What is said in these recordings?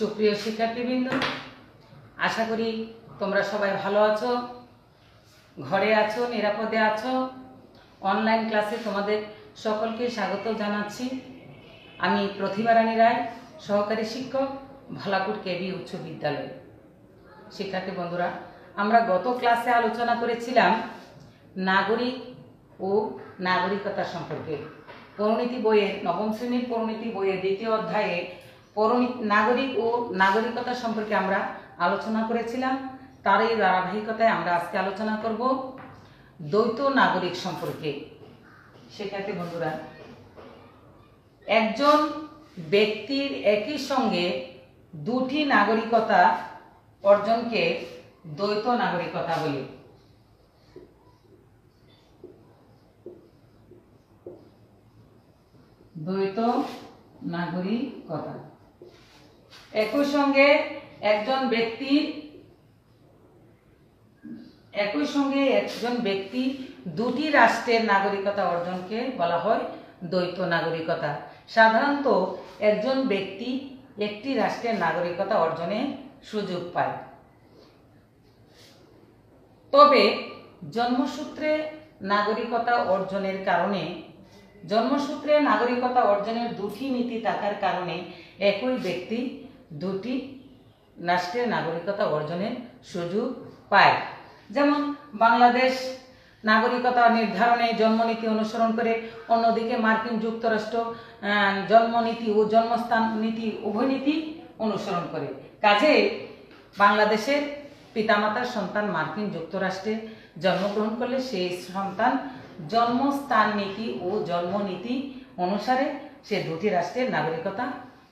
সুপ্রিয় শিক্ষার্থীবৃন্দ, আশা করি তোমরা সবাই ভালো আছো, ঘরে আছো, নিরাপদে আছো। অনলাইন ক্লাসে তোমাদের সকলকে স্বাগত জানাচ্ছি। আমি প্রতিভা রানী রায়, সহকারী শিক্ষক, ভালাপুর কেবি উচ্চ বিদ্যালয়। শিক্ষার্থী বন্ধুরা, আমরা গত ক্লাসে আলোচনা করেছিলাম নাগরিক ও নাগরিকতা সম্পর্কে। পরিণতি বইয়ের নবম শ্রেণীর পরিণতি বইয়ের দ্বিতীয় অধ্যায়ে নাগরিক ও নাগরিকতা সম্পর্কে আমরা আলোচনা করেছিলাম। তার এই ধারাবাহিকতায় আমরা আজকে আলোচনা করব দ্বৈত নাগরিক সম্পর্কে। শিক্ষার্থী বন্ধুরা, একজন ব্যক্তির একই সঙ্গে দুটি নাগরিকতা অর্জনকে দ্বৈত নাগরিকতা বলে। দ্বৈত নাগরিকতা, একই সঙ্গে একজন ব্যক্তি দুটি রাষ্ট্রের নাগরিকতা অর্জনকে বলা হয় দ্বৈত নাগরিকতা। সাধারণত একজন ব্যক্তি একটি রাষ্ট্রের নাগরিকতা অর্জনে সুযোগ পায়, তবে জন্মসূত্রে নাগরিকতা অর্জনের দুটি নীতি থাকার কারণে একই ব্যক্তি দুটি রাষ্ট্রের নাগরিকতা অর্জনের সুযোগ পায়। যেমন বাংলাদেশ নাগরিকতা নির্ধারণে জন্মনীতি অনুসরণ করে, অন্যদিকে মার্কিন যুক্তরাষ্ট্র জন্মনীতি ও জন্মস্থান নীতি উভয় নীতি অনুসরণ করে। কাজে বাংলাদেশের পিতামাতার সন্তান মার্কিন যুক্তরাষ্ট্রে জন্মগ্রহণ করলে সেই সন্তান জন্মস্থান নীতি ও জন্মনীতি অনুসারে সে দুটি রাষ্ট্রের নাগরিকতা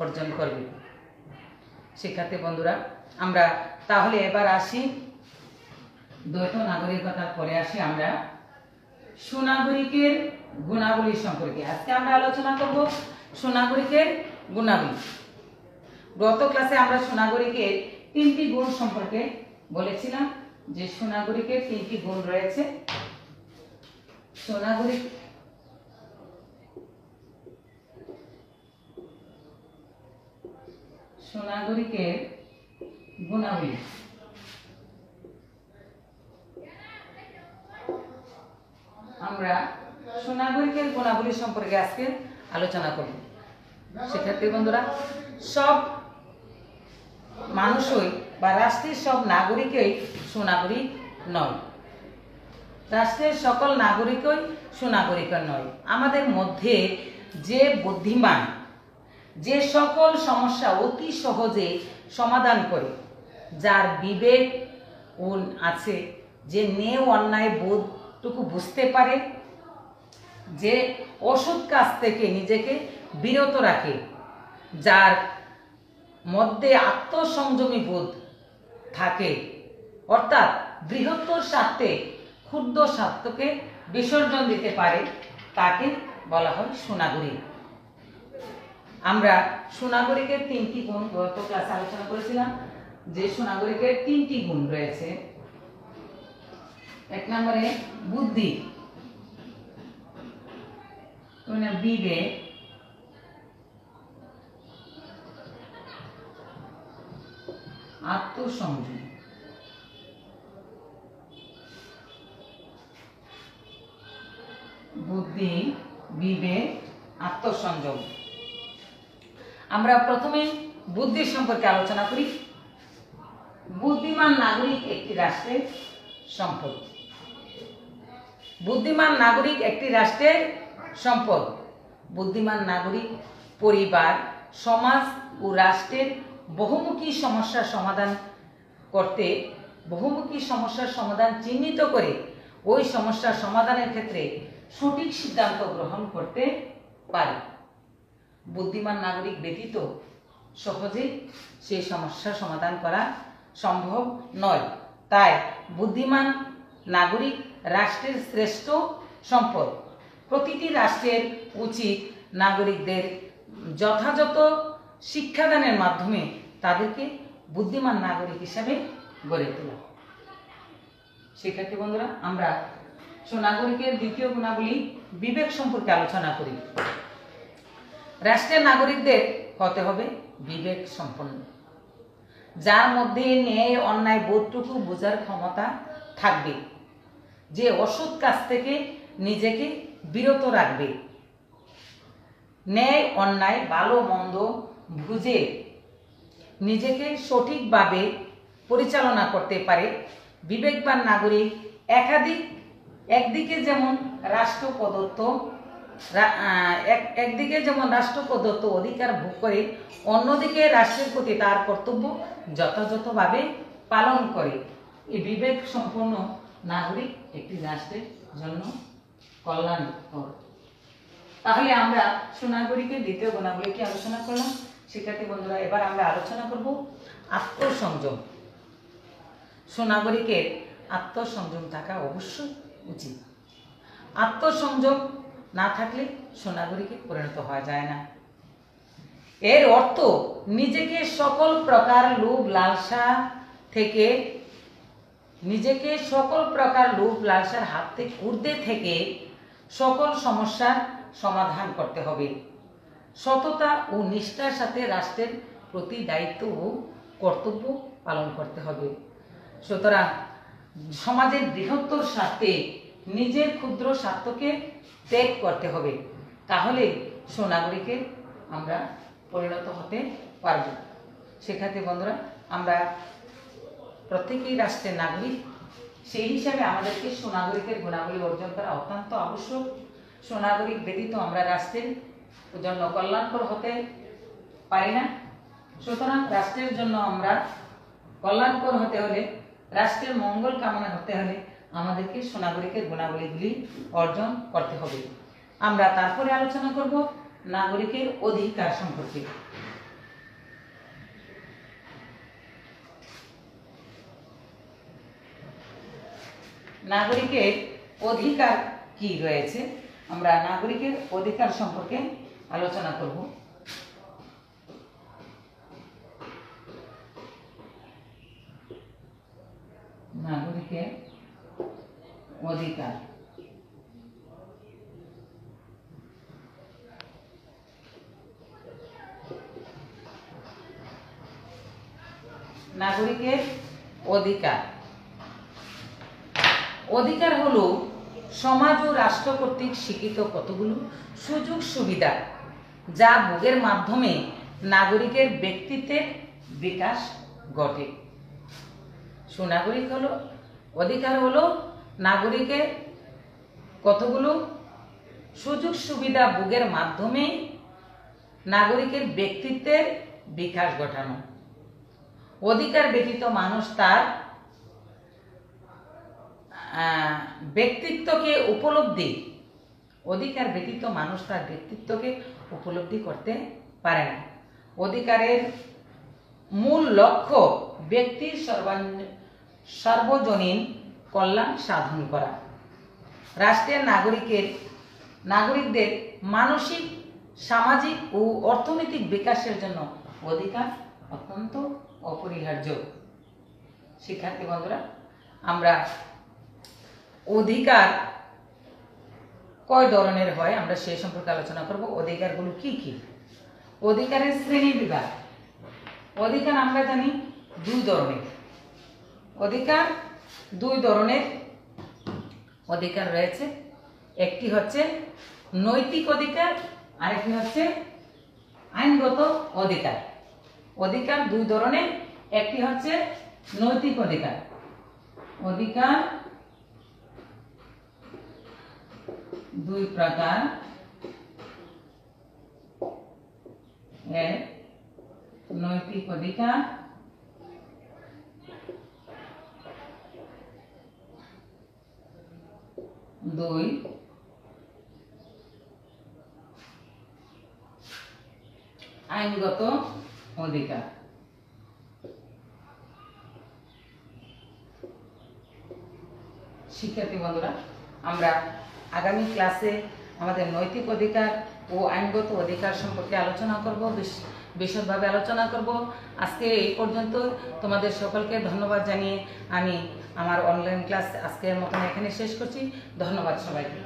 অর্জন করবে। শিক্ষার্থী বন্ধুরা, আমরা তাহলে এবার আসি দ্বৈত নাগরিকতার পরে আসি আমরা সুনাগরিকের গুণাবলী সম্পর্কে। আজকে আমরা আলোচনা করব সুনাগরিকের গুণাবলী। গত ক্লাসে আমরা সুনাগরিকের তিনটি গুণ সম্পর্কে বলেছিলাম যে সুনাগরিকের তিনটি গুণ রয়েছে। সুনাগরিকের গুণাবলী। আমরা সুনাগরিকের গুণাবলী সম্পর্কে আজকে আলোচনা করব। শিক্ষার্থী বন্ধুরা, সব মানুষই বা রাষ্ট্রের সব নাগরিকই সুনাগরিক নয়। রাষ্ট্রের সকল নাগরিকই সুনাগরিক নয়। আমাদের মধ্যে যে বুদ্ধিমান, যে সকল সমস্যা অতি সহজে সমাধান করে, যার বিবেক আছে, যে ন্যায় অন্যায় বোধটুকু বুঝতে পারে, যে অসৎ কাজ থেকে নিজেকে বিরত রাখে, যার মধ্যে আত্মসংযমী বোধ থাকে, অর্থাৎ বৃহত্তর স্বার্থে ক্ষুদ্র স্বার্থকে বিসর্জন দিতে পারে, তাকে বলা হয় সুনাগরিক। আমরা সুনাগরিকের তিনটি গুণ গত ক্লাসে আলোচনা করেছিলাম যে সুনাগরিকের তিনটি গুণ রয়েছে। এক নম্বরে বুদ্ধি, বিবেক, আত্মসংযম। বুদ্ধি, বিবেক, আত্মসংযম। আমরা প্রথমে বুদ্ধি সম্পর্কে আলোচনা করি। বুদ্ধিমান নাগরিক একটি রাষ্ট্রের সম্পদ। বুদ্ধিমান নাগরিক একটি রাষ্ট্রের সম্পদ। বুদ্ধিমান নাগরিক পরিবার, সমাজ ও রাষ্ট্রের বহুমুখী সমস্যার সমাধান চিহ্নিত করে ওই সমস্যার সমাধানের ক্ষেত্রে সঠিক সিদ্ধান্ত গ্রহণ করতে পারে। বুদ্ধিমান নাগরিক ব্যতীত সহজে সেই সমস্যার সমাধান করা সম্ভব নয়। তাই বুদ্ধিমান নাগরিক রাষ্ট্রের শ্রেষ্ঠ সম্পদ। প্রতিটি রাষ্ট্রের উচিত নাগরিকদের যথাযথ শিক্ষাদানের মাধ্যমে তাদেরকে বুদ্ধিমান নাগরিক হিসাবে গড়ে তোলা। শিক্ষার্থী বন্ধুরা, আমরা সুনাগরিকের দ্বিতীয় গুণাবলী বিবেক সম্পর্কে আলোচনা করি। রাষ্ট্রের নাগরিকদের হতে হবে বিবেক সম্পন্ন। যার মধ্যে ন্যায় অন্যায় বোধটুকু বোঝার ক্ষমতা থাকবে, যে অসৎ কাজ থেকে নিজেকে বিরত রাখবে, ন্যায় অন্যায় ভালো মন্দ বুঝে নিজেকে সঠিকভাবে পরিচালনা করতে পারে বিবেকবান নাগরিক একদিকে যেমন রাষ্ট্র প্রদত্ত অধিকার ভোগ করে, অন্যদিকে রাষ্ট্রের প্রতি তার কর্তব্য যথাযথভাবে পালন করে। এই বিবেক সম্পন্ন নাগরিক একটি রাষ্ট্রের জন্য কল্যাণকর। তাহলে আমরা সুনাগরিকের দ্বিতীয় গুণাবলী কি আলোচনা করলাম। শিক্ষার্থী বন্ধুরা, এবার আমরা আলোচনা করব আত্মসংযম। সুনাগরিকের আত্মসংযম থাকা অবশ্যই উচিত। আত্মসংযম না থাকলে সুনাগরিকে পরিণত হওয়া যায় না। এর অর্থ নিজেকে সকল প্রকার লোভ লালসার হাত থেকে ঊর্ধ্বে থেকে সকল সমস্যার সমাধান করতে হবে। সততা ও নিষ্ঠার সাথে রাষ্ট্রের প্রতি দায়িত্ব ও কর্তব্য পালন করতে হবে। সুতরাং সমাজের বৃহত্তর স্বার্থে নিজের ক্ষুদ্র স্বার্থকে ত্যাগ করতে হবে, তাহলে সুনাগরিকে আমরা পরিণত হতে পারব। শিক্ষার্থী বন্ধুরা, আমরা প্রত্যেকেই রাষ্ট্রের নাগরিক, সেই হিসাবে আমাদেরকে সুনাগরিকের গুণাবলী অর্জন করা অত্যন্ত আবশ্যক। সুনাগরিক ব্যতীত আমরা রাষ্ট্রের জন্য কল্যাণকর হতে পারি না। সুতরাং রাষ্ট্রের জন্য আমরা কল্যাণকর হতে হলে, রাষ্ট্রের মঙ্গল কামনা করতে হলে আমাদেরকে সুনাগরিকের গুণাবলীগুলি অর্জন করতে হবে। আমরা তারপরে আলোচনা করব নাগরিকের অধিকার সম্পর্কে। নাগরিকের অধিকার কি রয়েছে, আমরা নাগরিকের অধিকার সম্পর্কে আলোচনা করব। নাগরিকের অধিকার। নাগরিকের অধিকার অধিকার হলো সমাজ ও রাষ্ট্র কর্তৃক স্বীকৃত কতগুলো সুযোগ সুবিধা, যা ভোগের মাধ্যমে নাগরিকের ব্যক্তিত্বের বিকাশ ঘটে। সুনাগরিক হলো অধিকার হলো নাগরিকের কতগুলো সুযোগ সুবিধা ভোগের মাধ্যমে নাগরিকের ব্যক্তিত্বের বিকাশ ঘটানো। অধিকার ব্যতীত মানুষ তার ব্যক্তিত্বকে উপলব্ধি করতে পারে না। অধিকারের মূল লক্ষ্য ব্যক্তির সার্বজনীন কল্যাণ সাধন করা। রাষ্ট্রের নাগরিকদের মানসিক, সামাজিক ও অর্থনৈতিক বিকাশের জন্য অধিকার অত্যন্ত অপরিহার্য। শিক্ষার্থী বন্ধুরা, আমরা অধিকার কয় ধরনের হয় আমরা সেই সম্পর্কে আলোচনা করব। অধিকারগুলো কি কি? অধিকারের শ্রেণী বিভাগ। অধিকার আমরা জানি দুই ধরনের। অধিকার রয়েছে। একটি হচ্ছে নৈতিক অধিকার, আরেকটি হচ্ছে আইনগত অধিকার। অধিকার দুই ধরনের, একটি হচ্ছে নৈতিক অধিকার। অধিকার দুই প্রকার, এক নৈতিক অধিকার, দুই আইনগত অধিকার। শিক্ষার্থী বন্ধুরা, আমরা আগামী ক্লাসে আমাদের নৈতিক অধিকার ও আইনগত অধিকার সম্পর্কে আলোচনা করব, বিশদভাবে আলোচনা করব। আজকে এই পর্যন্ত তোমাদের সকলকে ধন্যবাদ জানিয়ে আমি আমার অনলাইন ক্লাস আজকের মতন এখানে শেষ করছি। ধন্যবাদ সবাইকে।